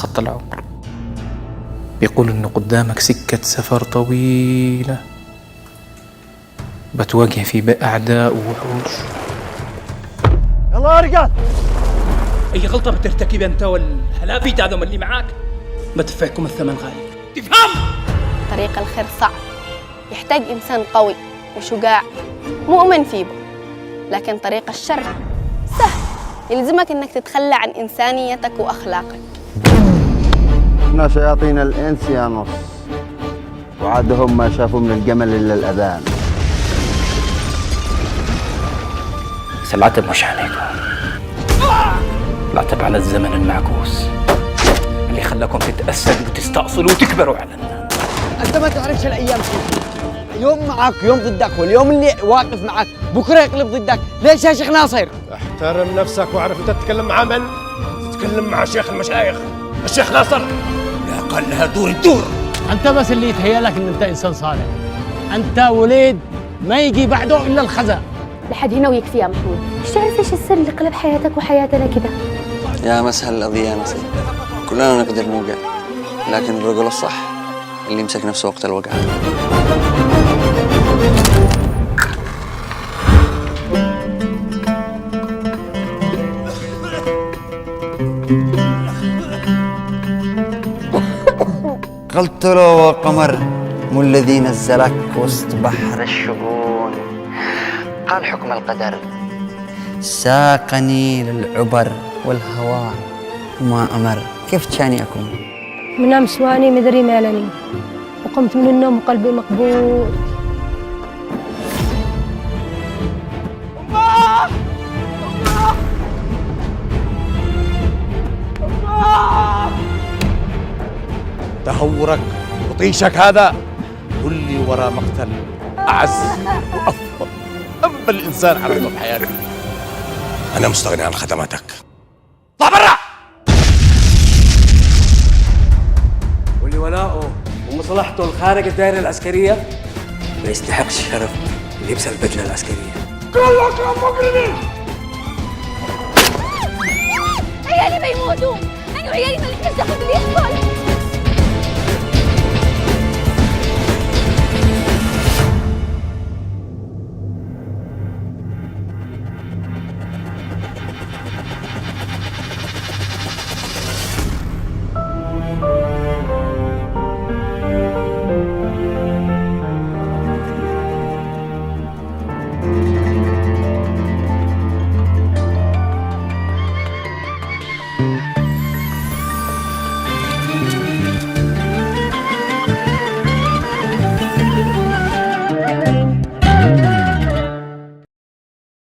خط العمر، بيقول إنه قدامك سكة سفر طويلة بتواجه في بأعداء ووحوش. يلا يا رجال، أي غلطة بترتكب أنت والهلافيت هذول اللي معاك ما تفيكم الثمن غالي. تفهم؟ طريق الخير صعب، يحتاج إنسان قوي وشجاع مؤمن فيه، لكن طريق الشر سهل، يلزمك إنك تتخلى عن إنسانيتك وأخلاقك. احنا شياطين الإنس يا نص، وعادهم ما شافوا من الجمل إلا الأذان. بس العتب مش عليكم، العتب على الزمن المعكوس اللي خلاكم تتأسدوا وتستأصلوا وتكبروا علينا. انت ما تعرفش الايام كيف، يوم معك يوم ضدك، واليوم اللي واقف معك بكره يقلب ضدك. ليش يا شيخ ناصر؟ احترم نفسك واعرف انت تتكلم مع من؟ تتكلم مع شيخ المشايخ الشيخ ناصر. لا قال لها دور الدور. انت بس اللي يتهيأ لك ان انت انسان صالح، انت وليد ما يجي بعده الا الخزا. لحد هنا ويكفي يا محمود. مش تعرف ايش السر اللي قلب حياتك وحياتنا كده؟ يا مسهل القضيه يا نصير، كلنا نقدر نوقع، لكن الرجل الصح اللي يمسك نفسه وقت الوقع. قلت له قمر مو الذي نزلك وسط بحر الشجون، قال حكم القدر ساقني للعبر والهواء وما أمر. كيف كان أكون؟ من امس واني مدري مالني، وقمت من النوم وقلبي مقبوض. تهورك وطيشك هذا كل وراء مقتل أعز وأفضل. أما الإنسان على طول حياته. أنا مستغني عن خدماتك، طلع برا. واللي ولاؤه ومصلحته الخارج الدائرة العسكرية ما يستحقش الشرف لبس البدلة العسكرية. كلكم مجرمين. عيالي بيموتوا، انا وعيالي ما لقيتش دخل باليسبول.